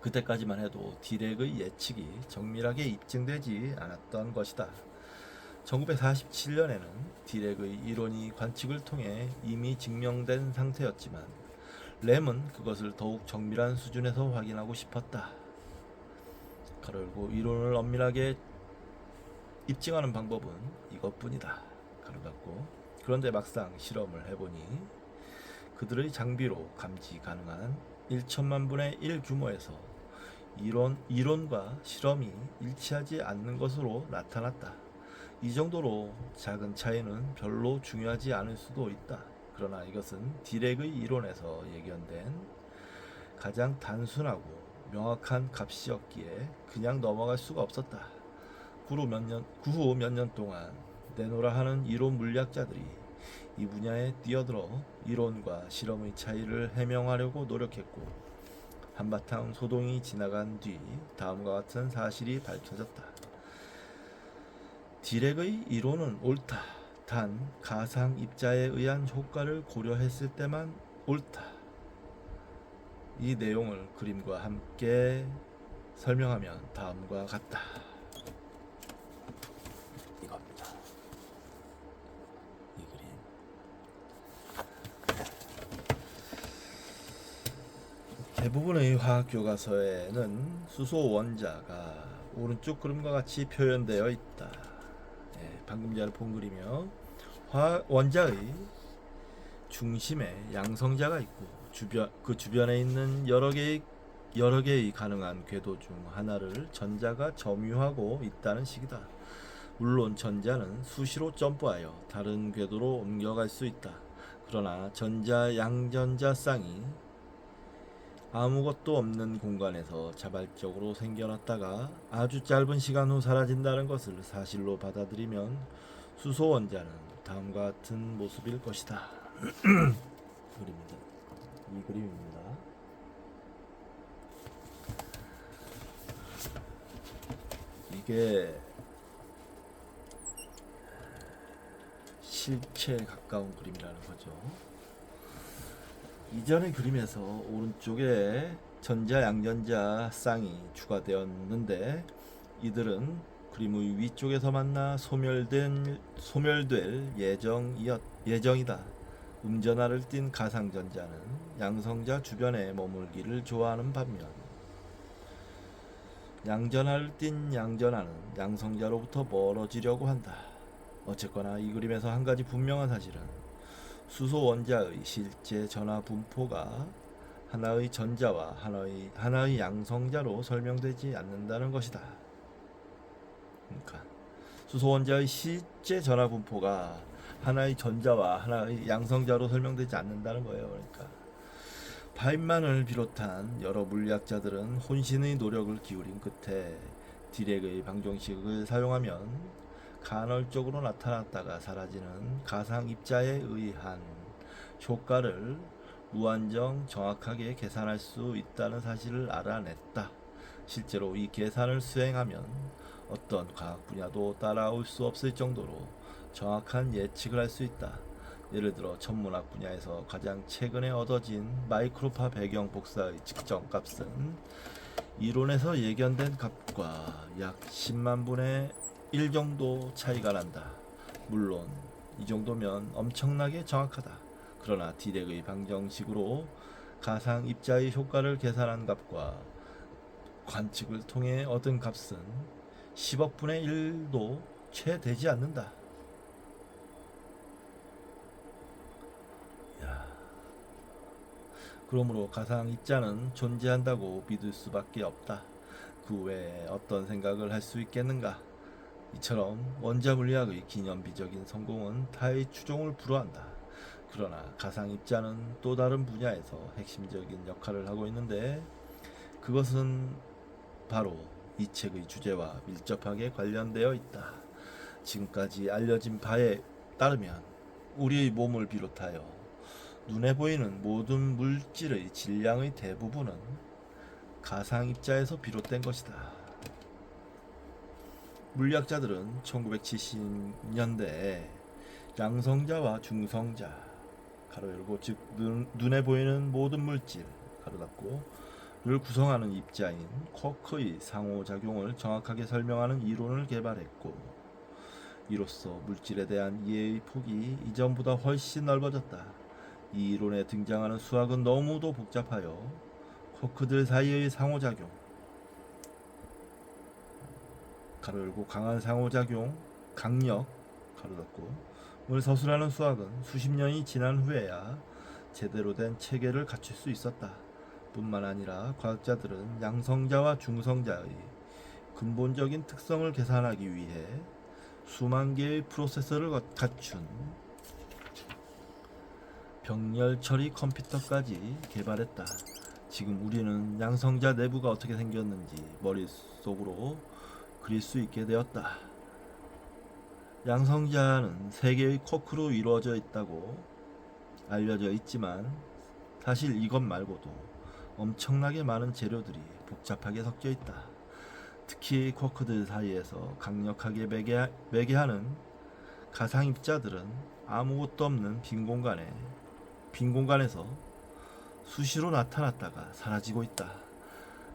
그때까지만 해도 디렉의 예측이 정밀하게 입증되지 않았던 것이다. 1947년에는 디렉의 이론이 관측을 통해 이미 증명된 상태였지만 램은 그것을 더욱 정밀한 수준에서 확인하고 싶었다. 가로열고 이론을 엄밀하게 입증하는 방법은 이것뿐이다. 가로 닫고 그런데 막상 실험을 해보니 그들의 장비로 감지 가능한 1천만 분의 1 규모에서 이론과 실험이 일치하지 않는 것으로 나타났다. 이 정도로 작은 차이는 별로 중요하지 않을 수도 있다. 그러나 이것은 디렉의 이론에서 예견된 가장 단순하고 명확한 값이었기에 그냥 넘어갈 수가 없었다. 그 후 몇 년 동안 내노라 하는 이론 물리학자들이 이 분야에 뛰어들어 이론과 실험의 차이를 해명하려고 노력했고 한바탕 소동이 지나간 뒤 다음과 같은 사실이 밝혀졌다. 디렉의 이론은 옳다. 단 가상 입자에 의한 효과를 고려했을 때만 옳다. 이 내용을 그림과 함께 설명하면 다음과 같다. 이겁니다. 이 그림. 대부분의 화학 교과서에는 수소 원자가 오른쪽 그림과 같이 표현되어 있다. 방금 전에 본 그림이요. 원자의 중심에 양성자가 있고 그 주변에 있는 여러 개의 가능한 궤도 중 하나를 전자가 점유하고 있다는 식이다. 물론 전자는 수시로 점프하여 다른 궤도로 옮겨갈 수 있다. 그러나 전자 양전자 쌍이 아무것도 없는 공간에서 자발적으로 생겨났다가 아주 짧은 시간 후 사라진다는 것을 사실로 받아들이면 수소 원자는 다음과 같은 모습일 것이다. 그림입니다. 이 그림입니다. 이게 실체에 가까운 그림이라는 거죠. 이전의 그림에서 오른쪽에 전자 양전자 쌍이 추가되었는데 이들은 그림의 위쪽에서 만나 소멸될 예정이다. 음전하를 띤 가상전자는 양성자 주변에 머물기를 좋아하는 반면 양전하를 띤 양전하는 양성자로부터 멀어지려고 한다. 어쨌거나 이 그림에서 한 가지 분명한 사실은 수소 원자의 실제 전하 분포가 하나의 전자와 하나의 양성자로 설명되지 않는다는 것이다. 그러니까 수소 원자의 실제 전하 분포가 하나의 전자와 하나의 양성자로 설명되지 않는다는 거예요. 그러니까 파인만을 비롯한 여러 물리학자들은 혼신의 노력을 기울인 끝에 디렉의 방정식을 사용하면 간헐적으로 나타났다가 사라지는 가상 입자에 의한 효과를 무한정 정확하게 계산할 수 있다는 사실을 알아냈다. 실제로 이 계산을 수행하면 어떤 과학 분야도 따라올 수 없을 정도로 정확한 예측을 할 수 있다. 예를 들어 천문학 분야에서 가장 최근에 얻어진 마이크로파 배경 복사의 측정 값은 이론에서 예견된 값과 약 10만 분의 1 정도 차이가 난다. 물론 이 정도면 엄청나게 정확하다. 그러나 디렉의 방정식으로 가상 입자의 효과를 계산한 값과 관측을 통해 얻은 값은 10억 분의 1도 채 되지 않는다. 그러므로 가상 입자는 존재한다고 믿을 수밖에 없다. 그 외에 어떤 생각을 할 수 있겠는가? 이처럼 원자 물리학의 기념비적인 성공은 타의 추종을 불허한다. 그러나 가상 입자는 또 다른 분야에서 핵심적인 역할을 하고 있는데 그것은 바로 이 책의 주제와 밀접하게 관련되어 있다. 지금까지 알려진 바에 따르면 우리의 몸을 비롯하여 눈에 보이는 모든 물질의 질량의 대부분은 가상 입자에서 비롯된 것이다. 물리학자들은 1970년대에 양성자와 중성자 가로 열고 즉 눈에 보이는 모든 물질 가로 닫고를 구성하는 입자인 쿼크의 상호작용을 정확하게 설명하는 이론을 개발했고 이로써 물질에 대한 이해의 폭이 이전보다 훨씬 넓어졌다. 이 이론에 등장하는 수학은 너무도 복잡하여 쿼크들 사이의 상호작용, 가로 열고 강한 상호작용, 강력, 가로 닫고,을 서술하는 수학은 수십 년이 지난 후에야 제대로 된 체계를 갖출 수 있었다. 뿐만 아니라 과학자들은 양성자와 중성자의 근본적인 특성을 계산하기 위해 수만 개의 프로세서를 갖춘 병렬 처리 컴퓨터까지 개발했다. 지금 우리는 양성자 내부가 어떻게 생겼는지 머릿속으로 그릴 수 있게 되었다. 양성자는 3개의 쿼크로 이루어져 있다고 알려져 있지만 사실 이것 말고도 엄청나게 많은 재료들이 복잡하게 섞여 있다. 특히 쿼크들 사이에서 강력하게 매개하는 가상입자들은 아무것도 없는 빈 공간에서 수시로 나타났다가 사라지고 있다.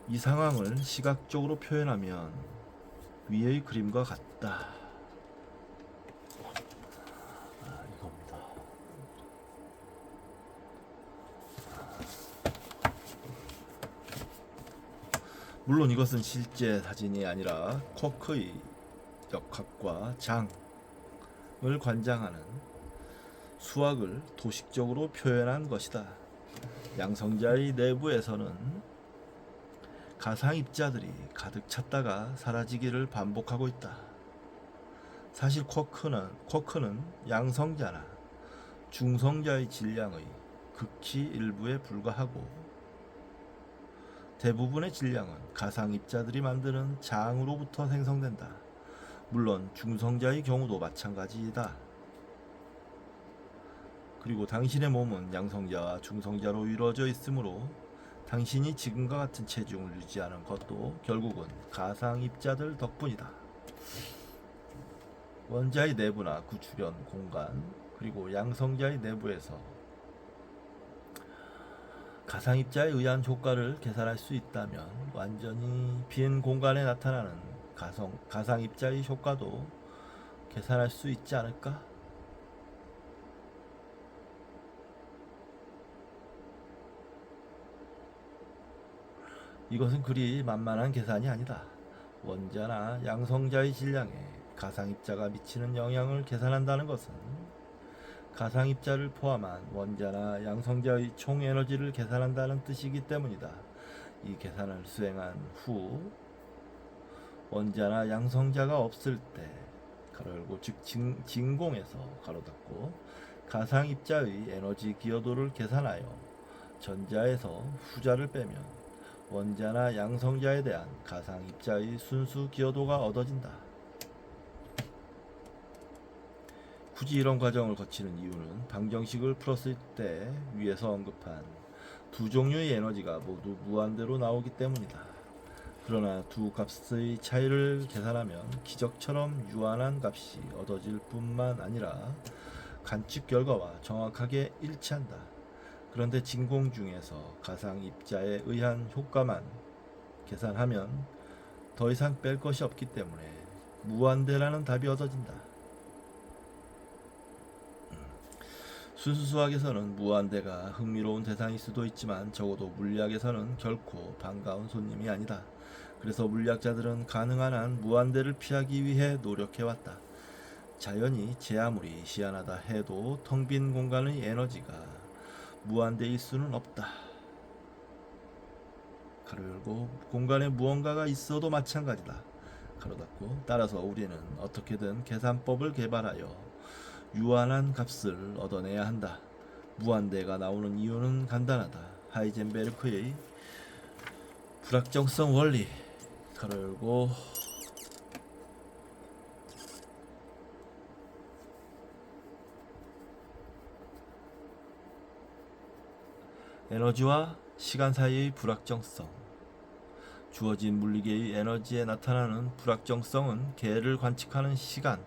이 상황을 시각적으로 표현하면 위의 그림과 같다. 이겁니다. 물론 이것은 실제 사진이 아니라 쿼크의 역학과 장을 관장하는 수학을 도식적으로 표현한 것이다. 양성자의 내부에서는 가상입자들이 가득 찼다가 사라지기를 반복하고 있다. 사실 쿼크는 양성자나 중성자의 질량의 극히 일부에 불과하고 대부분의 질량은 가상입자들이 만드는 장으로부터 생성된다. 물론 중성자의 경우도 마찬가지이다. 그리고 당신의 몸은 양성자와 중성자로 이루어져 있으므로 당신이 지금과 같은 체중을 유지하는 것도 결국은 가상입자들 덕분이다. 원자의 내부나 구출현 공간 그리고 양성자의 내부에서 가상입자에 의한 효과를 계산할 수 있다면 완전히 빈 공간에 나타나는 가상입자의 효과도 계산할 수 있지 않을까? 이것은 그리 만만한 계산이 아니다. 원자나 양성자의 질량에 가상입자가 미치는 영향을 계산한다는 것은 가상입자를 포함한 원자나 양성자의 총 에너지를 계산한다는 뜻이기 때문이다. 이 계산을 수행한 후 원자나 양성자가 없을 때 가로 열고 즉 진공에서 가로 닫고 가상입자의 에너지 기여도를 계산하여 전자에서 후자를 빼면 원자나 양성자에 대한 가상입자의 순수 기여도가 얻어진다. 굳이 이런 과정을 거치는 이유는 방정식을 풀었을 때 위에서 언급한 두 종류의 에너지가 모두 무한대로 나오기 때문이다. 그러나 두 값의 차이를 계산하면 기적처럼 유한한 값이 얻어질 뿐만 아니라 관측 결과와 정확하게 일치한다. 그런데 진공 중에서 가상입자에 의한 효과만 계산하면 더 이상 뺄 것이 없기 때문에 무한대라는 답이 얻어진다. 순수수학에서는 무한대가 흥미로운 대상일 수도 있지만 적어도 물리학에서는 결코 반가운 손님이 아니다. 그래서 물리학자들은 가능한 한 무한대를 피하기 위해 노력해왔다. 자연이 제 아무리 시한하다 해도 텅 빈 공간의 에너지가 무한대일 수는 없다. 가로 열고 공간에 무언가가 있어도 마찬가지다. 가로 닫고 따라서 우리는 어떻게든 계산법을 개발하여 유한한 값을 얻어내야 한다. 무한대가 나오는 이유는 간단하다. 하이젠베르크의 불확정성 원리 가로 열고 에너지와 시간 사이의 불확정성 주어진 물리계의 에너지에 나타나는 불확정성은 계를 관측하는 시간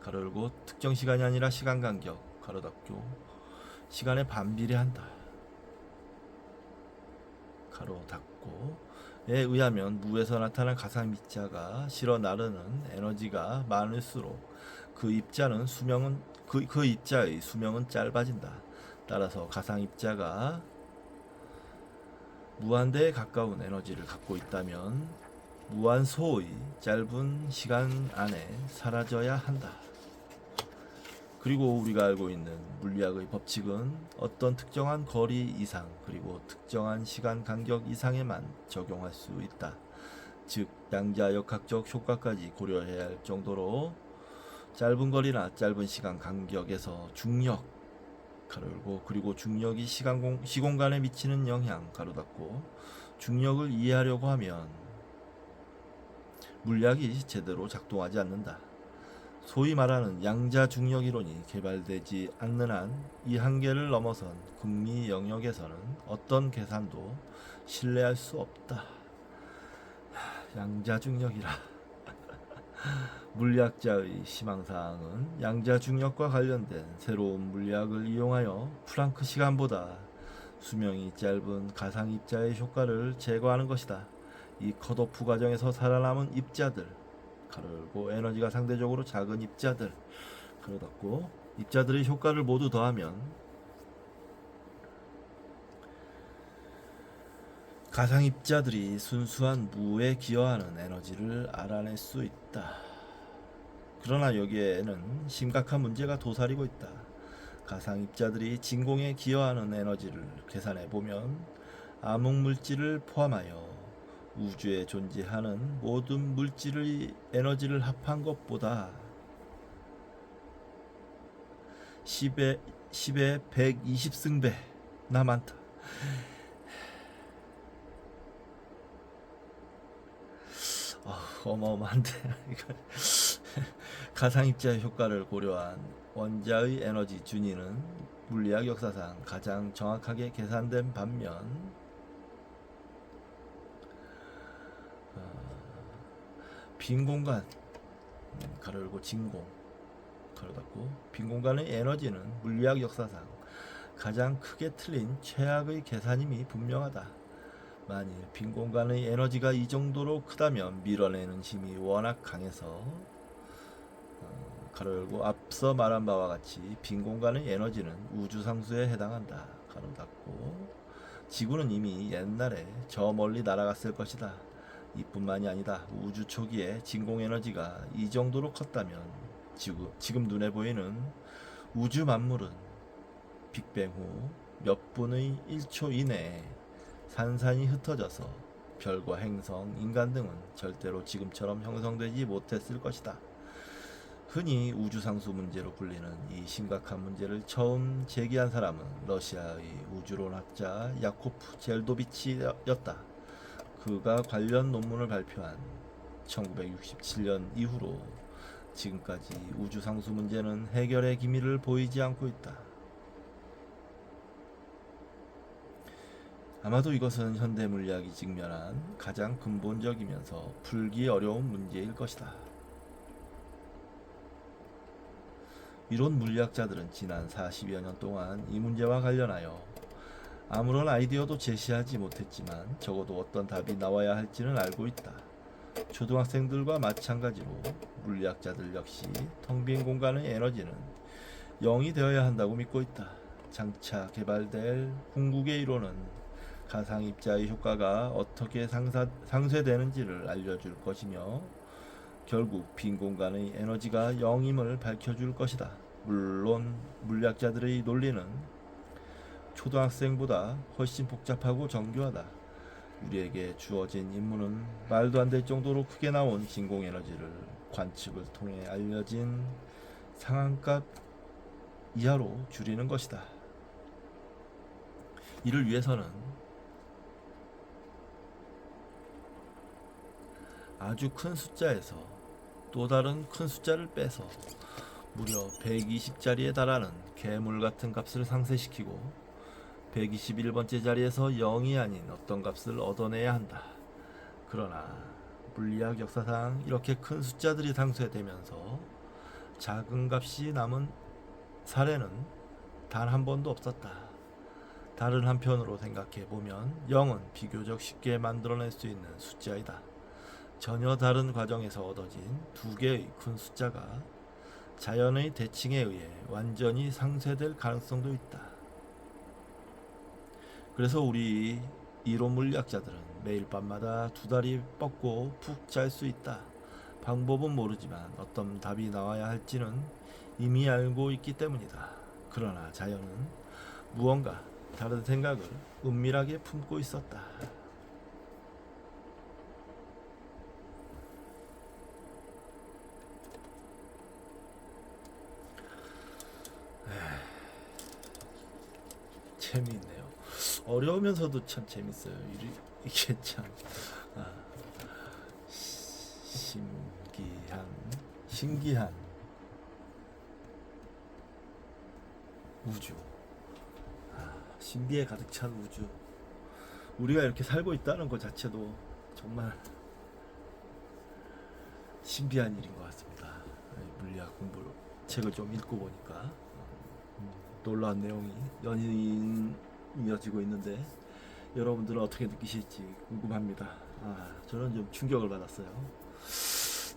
가로 열고 특정 시간이 아니라 시간 간격 가로 닫고 시간에 반비례한다. 가로 닫고 의하면 무에서 나타난 가상 입자가 실어 나르는 에너지가 많을수록 그 입자는 수명은 그 입자의 수명은 짧아진다. 따라서 가상 입자가 무한대에 가까운 에너지를 갖고 있다면 무한소의 짧은 시간 안에 사라져야 한다. 그리고 우리가 알고 있는 물리학의 법칙은 어떤 특정한 거리 이상 그리고 특정한 시간 간격 이상에만 적용할 수 있다. 즉 양자역학적 효과까지 고려해야 할 정도로 짧은 거리나 짧은 시간 간격에서 중력 가로 열고 그리고 중력이 시공간에 미치는 영향 가로 닫고 중력을 이해하려고 하면 물리학이 제대로 작동하지 않는다. 소위 말하는 양자 중력 이론이 개발되지 않는 한 이 한계를 넘어선 극미 영역에서는 어떤 계산도 신뢰할 수 없다. 양자 중력이라. 물리학자의 희망사항은 양자 중력과 관련된 새로운 물리학을 이용하여 플랑크 시간보다 수명이 짧은 가상 입자의 효과를 제거하는 것이다. 이 컷오프 과정에서 살아남은 입자들 가로 열고 에너지가 상대적으로 작은 입자들 가로 닫고 입자들의 효과를 모두 더하면 가상 입자들이 순수한 무에 기여하는 에너지를 알아낼 수 있다. 그러나 여기에는 심각한 문제가 도사리고 있다. 가상 입자들이 진공에 기여하는 에너지를 계산해 보면 암흑 물질을 포함하여 우주에 존재하는 모든 물질의 에너지를 합한 것보다 10의 120승배나 많다. 어마어마한데 이거 가상입자의 효과를 고려한 원자의 에너지 준위는 물리학 역사상 가장 정확하게 계산된 반면 빈 공간 가로 열고 진공 가로 닫고 빈 공간의 에너지는 물리학 역사상 가장 크게 틀린 최악의 계산임이 분명하다. 만일 빈 공간의 에너지가 이 정도로 크다면 밀어내는 힘이 워낙 강해서 가로 열고 앞서 말한 바와 같이 빈 공간의 에너지는 우주상수에 해당한다. 가로 닫고 지구는 이미 옛날에 저 멀리 날아갔을 것이다. 이뿐만이 아니다. 우주 초기에 진공 에너지가 이 정도로 컸다면 지금 눈에 보이는 우주 만물은 빅뱅 후 몇 분의 1초 이내에 산산이 흩어져서 별과 행성, 인간 등은 절대로 지금처럼 형성되지 못했을 것이다. 흔히 우주상수 문제로 불리는 이 심각한 문제를 처음 제기한 사람은 러시아의 우주론학자 야코프 젤도비치였다. 그가 관련 논문을 발표한 1967년 이후로 지금까지 우주상수 문제는 해결의 기미를 보이지 않고 있다. 아마도 이것은 현대 물리학이 직면한 가장 근본적이면서 풀기 어려운 문제일 것이다. 이론 물리학자들은 지난 40여 년 동안 이 문제와 관련하여 아무런 아이디어도 제시하지 못했지만 적어도 어떤 답이 나와야 할지는 알고 있다. 초등학생들과 마찬가지로 물리학자들 역시 텅 빈 공간의 에너지는 0이 되어야 한다고 믿고 있다. 장차 개발될 궁극의 이론은 가상입자의 효과가 어떻게 상쇄되는지를 알려줄 것이며 결국 빈 공간의 에너지가 0임을 밝혀줄 것이다. 물론 물리학자들의 논리는 초등학생보다 훨씬 복잡하고 정교하다. 우리에게 주어진 임무는 말도 안 될 정도로 크게 나온 진공 에너지를 관측을 통해 알려진 상한값 이하로 줄이는 것이다. 이를 위해서는 아주 큰 숫자에서 또 다른 큰 숫자를 빼서 무려 120자리에 달하는 괴물 같은 값을 상쇄시키고 121번째 자리에서 0이 아닌 어떤 값을 얻어내야 한다. 그러나 물리학 역사상 이렇게 큰 숫자들이 상쇄되면서 작은 값이 남은 사례는 단 한 번도 없었다. 다른 한편으로 생각해 보면 0은 비교적 쉽게 만들어낼 수 있는 숫자이다. 전혀 다른 과정에서 얻어진 두 개의 큰 숫자가 자연의 대칭에 의해 완전히 상쇄될 가능성도 있다. 그래서 우리 이론 물리학자들은 매일 밤마다 두 다리 뻗고 푹 잘 수 있다. 방법은 모르지만 어떤 답이 나와야 할지는 이미 알고 있기 때문이다. 그러나 자연은 무언가 다른 생각을 은밀하게 품고 있었다. 재미있네요. 어려우면서도 참 재밌어요. 이게 참 아, 신기한 우주. 신비에 가득 찬 우주. 우리가 이렇게 살고 있다는 것 자체도 정말 신비한 일인 것 같습니다. 물리학 공부 책을 좀 읽고 보니까 놀라운 내용이 이어지고 있는데 여러분들은 어떻게 느끼실지 궁금합니다. 저는 좀 충격을 받았어요.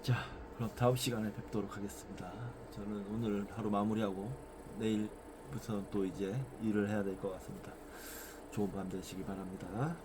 자, 그럼 다음 시간에 뵙도록 하겠습니다. 저는 오늘 하루 마무리하고 내일부터 또 이제 일을 해야 될 것 같습니다. 좋은 밤 되시기 바랍니다.